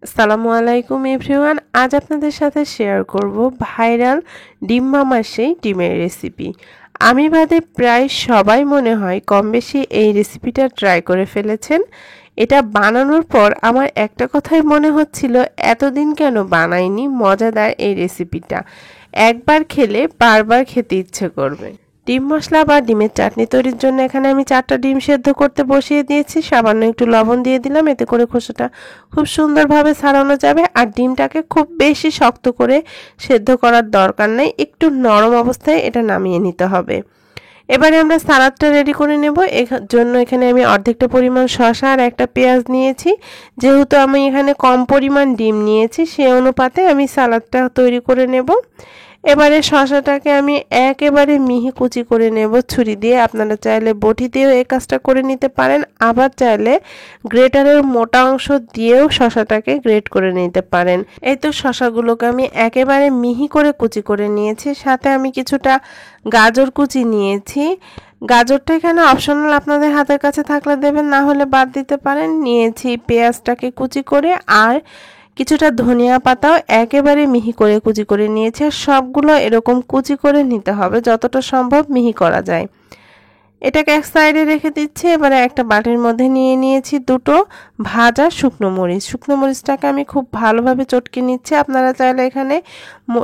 আসসালামু আলাইকুম এভরিওয়ান। আজ আপনাদের সাথে শেয়ার করব ভাইরাল ডিম মামার সেই ডিমের রেসিপি। আমি বাদে প্রায় সবাই মনে হয় কম বেশি এই রেসিপিটা ট্রাই করে ফেলেছেন। এটা বানানোর পর আমার একটা কথাই মনে হচ্ছিল, এতদিন কেন বানাইনি মজাদার এই রেসিপিটা। একবার খেলে বারবার খেতে ইচ্ছে করবে। ডিম মশলা বা ডিমের চাটনি তৈরির জন্য এখানে আমি 4টা ডিম সেদ্ধ করতে বসিয়ে দিয়েছি। সামান্য একটু লবণ দিয়ে দিলাম, এতে করে খোসাটা খুব সুন্দরভাবে ছাড়ানো যাবে। আর ডিমটাকে খুব বেশি শক্ত করে সেদ্ধ করার দরকার নেই, একটু নরম অবস্থায় এটা নামিয়ে নিতে হবে। এবারে আমরা সালাদটা রেডি করে নেব। এর জন্য এখানে আমি অর্ধেকটা পরিমাণ শসা আর একটা পেঁয়াজ নিয়েছি। যেহেতু আমি এখানে কম পরিমাণ ডিম নিয়েছি, সেই অনুপাতে আমি সালাদটা তৈরি করে নেব। এবারে শসাটাকে আমি একেবারে মিহি কুচি করে নেব ছুরি দিয়ে। আপনারা চাইলে বটি দিয়েও এই কাজটা করে নিতে পারেন, আবার চাইলে গ্রেটারের মোটা অংশ দিয়েও শসাটাকে গ্রেট করে নিতে পারেন। এই তো শসাগুলোকে আমি একেবারে মিহি করে কুচি করে নিয়েছি। সাথে আমি কিছুটা গাজর কুচি নিয়েছি। গাজরটা এখানে অপশনাল, আপনাদের হাতের কাছে থাকলে দেবেন, না হলে বাদ দিতে পারেন। নিয়েছি পেঁয়াজটাকে কুচি করে, আর কিছুটা ধনিয়া পাতাও একেবারে মিহি করে কুচি করে নিয়েছি। আর সবগুলো এরকম কুচি করে নিতে হবে, যতটা সম্ভব মিহি করা যায়। এটাকে এক সাইডে রেখে দিচ্ছি। এবারে একটা বাটির মধ্যে নিয়ে নিয়েছি দুটো ভাজা শুকনো মরিচ। শুকনো মরিচটাকে আমি খুব ভালোভাবে চটকে নিচ্ছি। আপনারা চাইলে এখানে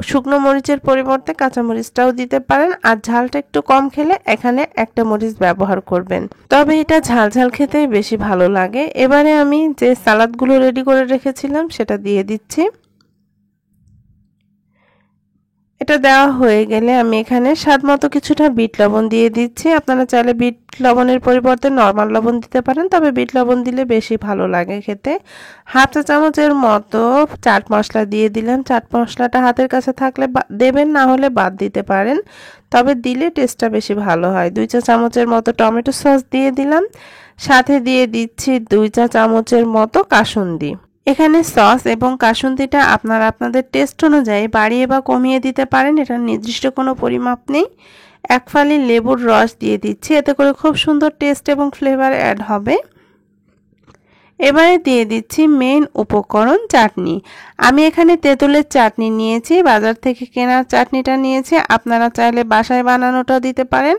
শুকনো মরিচের পরিবর্তে কাঁচা মরিচটাও দিতে পারেন, আর ঝালটা একটু কম খেলে এখানে একটা মরিচ ব্যবহার করবেন, তবে এটা ঝাল ঝাল খেতেই বেশি ভালো লাগে। এবারে আমি যে সালাদগুলো রেডি করে রেখেছিলাম সেটা দিয়ে দিচ্ছি। এটা দেওয়া হয়ে গেলে আমি এখানে স্বাদমতো কিছুটা বিট লবণ দিয়ে দিচ্ছি। আপনারা চাইলে বিট লবণের পরিবর্তে নরমাল লবণ দিতে পারেন, তবে বিট লবণ দিলে বেশি ভালো লাগে খেতে। হাফ চা চামচের মতো চাট মশলা দিয়ে দিলাম। চাট মশলাটা হাতের কাছে থাকলে দেবেন, না হলে বাদ দিতে পারেন, তবে দিলে টেস্টটা বেশি ভালো হয়। 2 চা চামচের মতো টমেটো সস দিয়ে দিলাম। সাথে দিয়ে দিচ্ছি 2 চা চামচের মতো কাসুন্দি। এখানে সস এবং কাসুন্দিটা আপনারা আপনাদের টেস্ট অনুযায়ী বাড়িয়ে বা কমিয়ে দিতে পারেন, এটার নির্দিষ্ট কোনো পরিমাপ নেই। এক ফালি লেবুর রস দিয়ে দিচ্ছি, এতে করে খুব সুন্দর টেস্ট এবং ফ্লেভার অ্যাড হবে। এবারে দিয়ে দিচ্ছি মেইন উপকরণ, চাটনি। আমি এখানে তেঁতুলের চাটনি নিয়েছি, বাজার থেকে কেনার চাটনিটা নিয়েছি। আপনারা চাইলে বাসায় বানানোটা দিতে পারেন,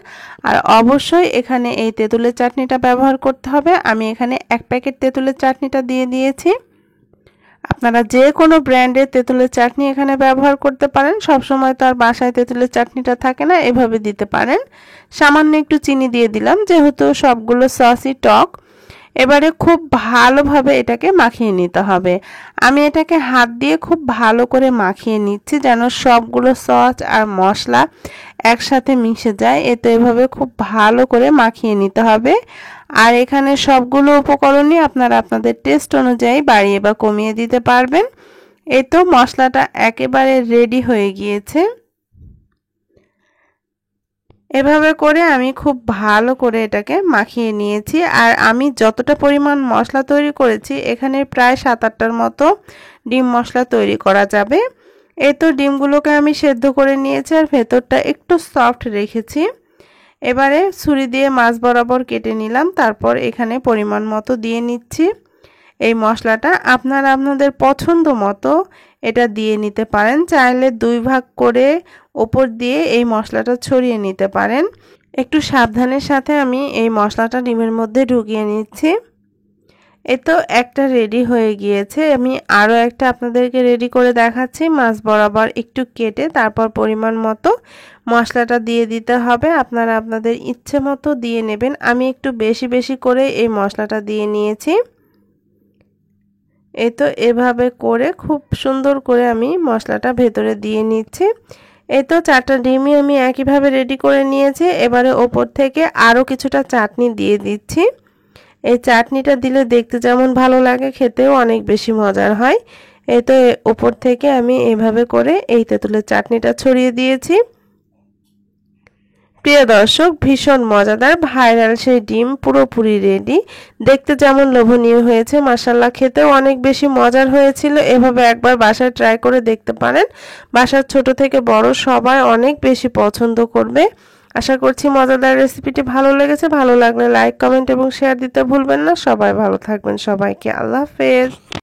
আর অবশ্যই এখানে এই তেঁতুলের চাটনিটা ব্যবহার করতে হবে। আমি এখানে 1 প্যাকেট তেঁতুলের চাটনিটা দিয়ে দিয়েছি। আপনারা যে কোনো ব্র্যান্ডের তেঁতুলের চাটনি এখানে ব্যবহার করতে পারেন। সব সময় তো আর বাসায় তেঁতুলের চাটনিটা থাকে না, এভাবে দিতে পারেন। সামান্য একটু চিনি দিয়ে দিলাম, যেহেতু সবগুলো সসই টক। এবারে খুব ভালোভাবে এটাকে মাখিয়ে নিতে হবে। আমি এটাকে হাত দিয়ে খুব ভালো করে মাখিয়ে নিচ্ছি, যেন সবগুলো সস আর মশলা একসাথে মিশে যায়। এতে এভাবে খুব ভালো করে মাখিয়ে নিতে হবে। আর এখানে সবগুলো উপকরণই আপনারা আপনাদের টেস্ট অনুযায়ী বাড়িয়ে বা কমিয়ে দিতে পারবেন। এই তো মশলাটা একেবারে রেডি হয়ে গিয়েছে। এভাবে করে আমি খুব ভালো করে এটাকে মাখিয়ে নিয়েছি। আর আমি যতটা পরিমাণ মশলা তৈরি করেছি, এখানে প্রায় 7-8টার মতো ডিম মশলা তৈরি করা যাবে। এই তো ডিমগুলোকে আমি সেদ্ধ করে নিয়েছি, আর ভেতরটা একটু সফট রেখেছি। এবারে ছুরি দিয়ে মাছ বরাবর কেটে নিলাম, তারপর এখানে পরিমাণ মতো দিয়ে নিচ্ছি। এই মশলাটা আপনারা আপনাদের পছন্দ মতো এটা দিয়ে নিতে পারেন। চাইলে 2 ভাগ করে ওপর দিয়ে এই মশলাটা ছড়িয়ে নিতে পারেন। একটু সাবধানের সাথে আমি এই মশলাটা ডিমের মধ্যে ঢুকিয়ে নিচ্ছি। এই তো একটা রেডি হয়ে গিয়েছে। আমি আরও একটা আপনাদেরকে রেডি করে দেখাচ্ছি। মাছ বরাবর একটু কেটে তারপর পরিমাণ মতো মশলাটা দিয়ে দিতে হবে। আপনারা আপনাদের ইচ্ছে মতো দিয়ে নেবেন। আমি একটু বেশি বেশি করে এই মশলাটা দিয়ে নিয়েছি। এই তো এভাবে করে খুব সুন্দর করে আমি মশলাটা ভেতরে দিয়ে নিচ্ছি। এই তো 4টা ডিমই আমি একইভাবে রেডি করে নিয়েছি। এবারে ওপর থেকে আরও কিছুটা চাটনি দিয়ে দিচ্ছি। এই চাটনিটা দিলে দেখতে যেমন ভালো লাগে, খেতেও অনেক বেশি মজার হয়। এই তো ওপর থেকে আমি এভাবে করে এই তেঁতুলের চাটনিটা ছড়িয়ে দিয়েছি। প্রিয় দর্শক, ভীষণ মজাদার ভাইরাল সেই ডিম পুরোপুরি রেডি। দেখতে যেমন লোভনীয় হয়েছে, মাশাআল্লাহ খেতেও অনেক বেশি মজার হয়েছিল। এভাবে একবার বাসায় ট্রাই করে দেখতে পারেন। বাসার ছোট থেকে বড় সবাই অনেক বেশি পছন্দ করবে। আশা করছি মজাদার রেসিপিটি ভালো লেগেছে। ভালো লাগলে লাইক, কমেন্ট এবং শেয়ার দিতে ভুলবেন না। সবাই ভালো থাকবেন। সবাইকে আল্লাহ হাফেজ।